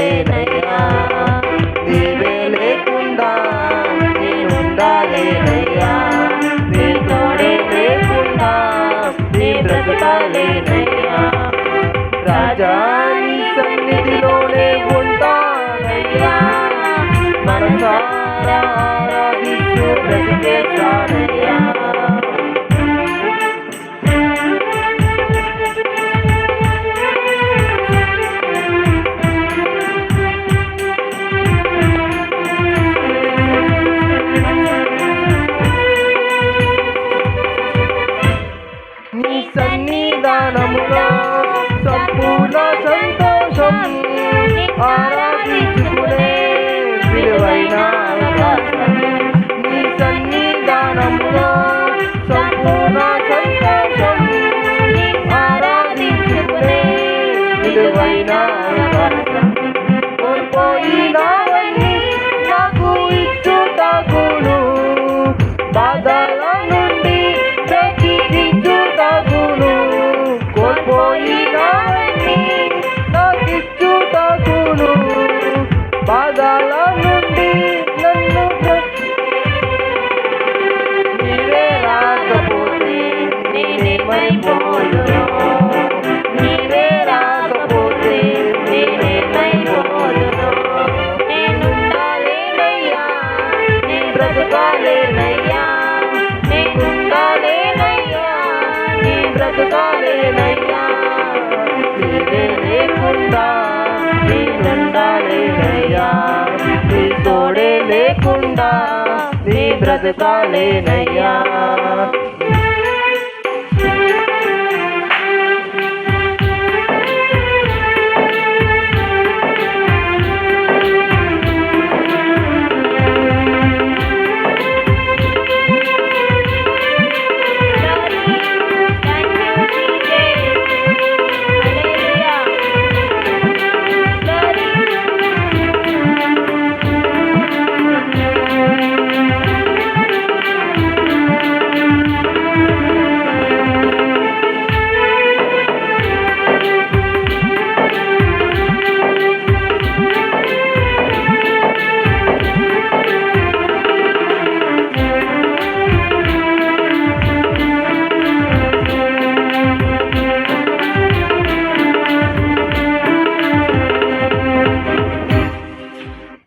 బ్రతకాలేనయ్యా. నీవే లేకుండా నేనుండాలేనయ్యా. నీ తోడే లేకుండా నీ బ్రతకాలేనయ్యా. రాజా నీ సన్నిధిలోనే ఉంటానయ్యా. మనసారా ఆరాధిస్తూ బ్రతికేస్తానయ్యా. నీ సన్నిధానములో సంపూర్ణ సంతోషం, ఆరాధించుకునే విలువైన అవకాశం. నీ సన్నిధానములో సంపూర్ణ సంతోషం, ఆరాధించుకునే విలువైన అవకాశం. కోల్పోయినవన్నీ నాకు ఇచ్చుటకును, బాధల నుండి బ్రతికించుటకును. కోల్పోయినవన్నీ నాకు ఇచ్చుటకును, బాధల నుండి నన్ను నీవే రాకపోతే నేనేమైపోదును. నీవే రాకపోతే నేనేమైపోదును. నేనుండాలేనయ్యా, నీ బ్రతకాలేనయ్యా. నేనుండాలేనయ్యా, నీ బ్రతకాలేనయ్యా. నీవే లేకుండా నేనుండాలేనయ్యా. నీ తోడే లేకుండా నీ బ్రతకాలేనయ్యా.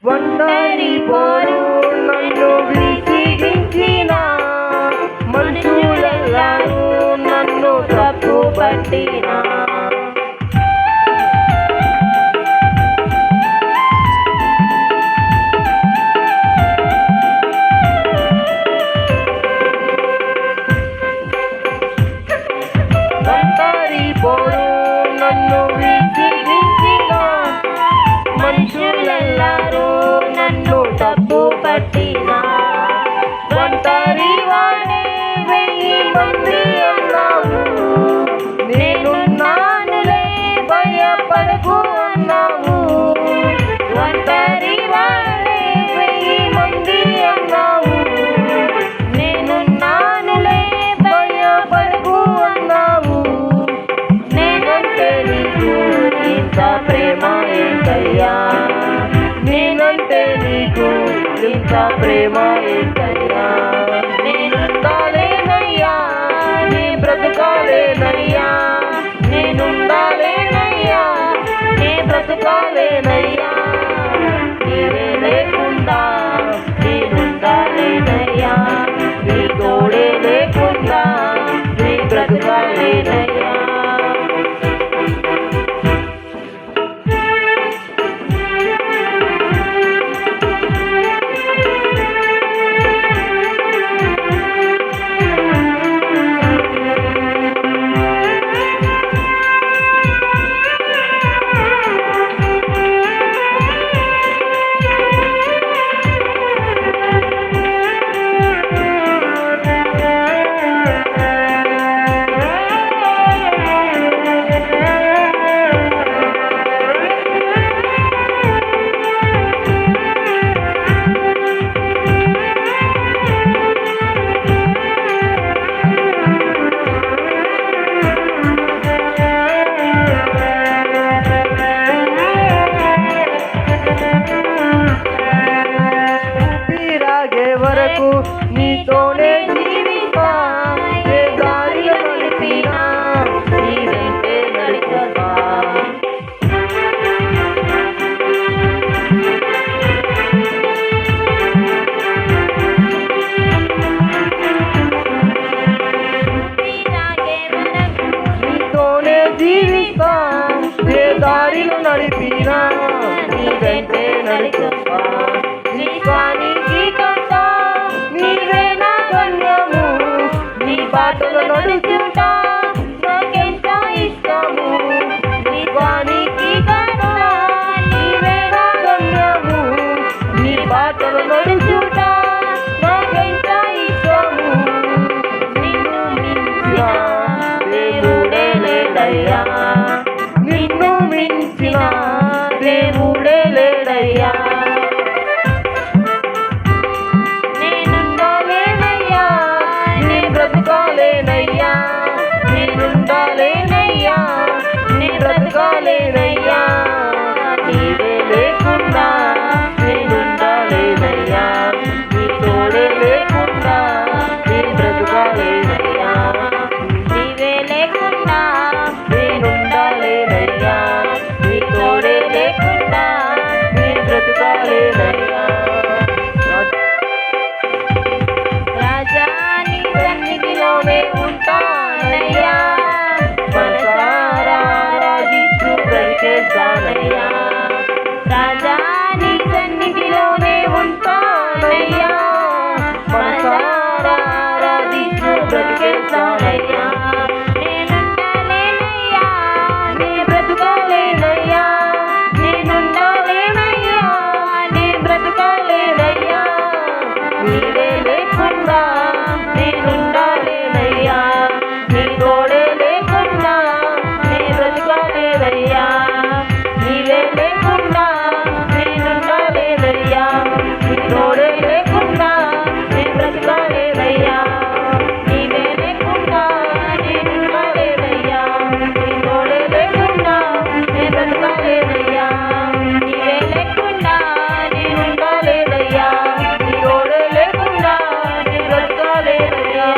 ఒంటరి పోరు నన్ను విసిగించిన మనుషులెల్లరూ నన్ను తప్పు పట్టిన. ఒంటరి పోరు నన్ను విసిగించిన మనుషులెల్లరూ నన్ను తప్పు పట్టిన. ఒంటరి వాడే 1000 మంది అన్నావు, నేనున్నానులే భయపడకు అన్నావు. ఒంటరి వాడే 1000 మంది అన్నావు, నేనున్నానులే భయపడకు అన్నావు. నేనంటే నీకు ఇంత ప్రేమ ఏంటయ్యా. నేనంటే నీకు ఇంత ప్రేమ ఏంటయ్యా. నేనుండాలేనయ్యా, నీ బ్రతకాలేనయ్యా. నేనుండాలేనయ్యా, నీ బ్రతకాలేనయ్యా. నీవే లేకుండా నేనుండాలేనయ్యా. నీ తోడే లేకుండా నీ బ్రతకాలేనయ్యా. వరకు నీతోనే జీవిస్తా, ఏ దారిలో నడిపినా నీ వెంటే నడిచొస్తా. నీతోనే జీవిస్తా, ఏ దారిలో నడిపినా నీ వెంటే నడిచొస్తా. నీ స్వానికి కొంత నీవే నా గమ్యము, నీ బాటలో నడుచుంటా నాకెంత ఇష్టము. నీ స్వానికి కొంత నీవే నా గమ్యము, నీ బాటలో నడుచుంటా నాకెంత ఇష్టము. నిన్ను మించిన దేవుడే లేడయ్యా, నిన్ను మించిన దేవుడే లేడయ్యా. నేనుండాలేనయ్యా, నే బ్రతకాలేనయ్యా, నేనుండాలేనయ్యా, నే బ్రతకాలేనయ్యా. నీవే లేకుండా నేనుండాలేనయ్యా, నీ తోడే లేకుండా నేను బ్రతకాలేనయ్యా. నీవే లేకుండా నేనుండాలేనయ్యా, నీ తోడే లేకుండా నేను బ్రతకాలేనయ్యా. రాజా నీ సన్నిధిలోనే ఉంటానయ్యా, మనసారా ఆరాధిస్తూ బ్రతికేస్తానయ్యా. రాజా నీ సన్నిధిలోనే ఉంటానయ్యా, మనసారా ఆరాధిస్తూ బ్రతికేస్తానయ్యా. నేనుండాలేనయ్యా, నే బ్రతకాలేనయ్యా, నేనుండాలేనయ్యా, నే బ్రతకాలేనయ్యా. నీవే లేకుండా నేనుండాలేనయ్యా, నీ తోడే లేకుండా నే బ్రతకాలేనయ్యా. నీవే లేకుండా నేనుండాలేనయ్యా, నీ తోడే లేకుండా నే బ్రతకాలేనయ్యా. నీవే లేకుండా నేనుండాలేనయ్యా, నీ తోడే లేకుండా నే బ్రతకాలేనయ్యా. నీవే లేకుండా నేనుండాలేనయ్యా, నీ తోడే లేకుండా నే బ్రతకాలేనయ్యా.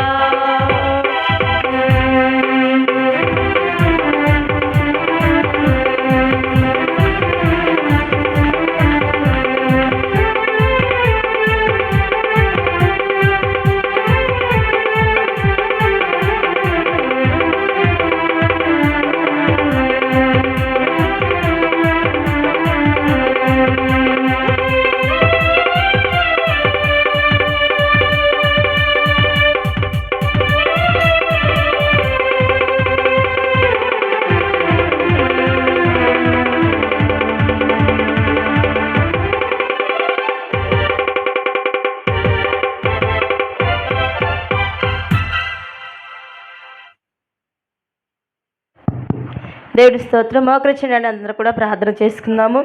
దేవుడి స్తోత్రం. మోకరించండి, అందరూ కూడా ప్రార్థన చేసుకుందాము.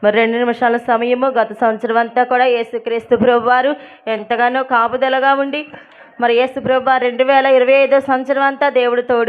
మరి 2 నిమిషాల సమయము. గత సంవత్సరం అంతా కూడా యేసుక్రీస్తు ప్రభువారు ఎంతగానో కాపుదలగా ఉండి మరి యేసు ప్రభువారు 2025 సంవత్సరం అంతా దేవుడు తోడు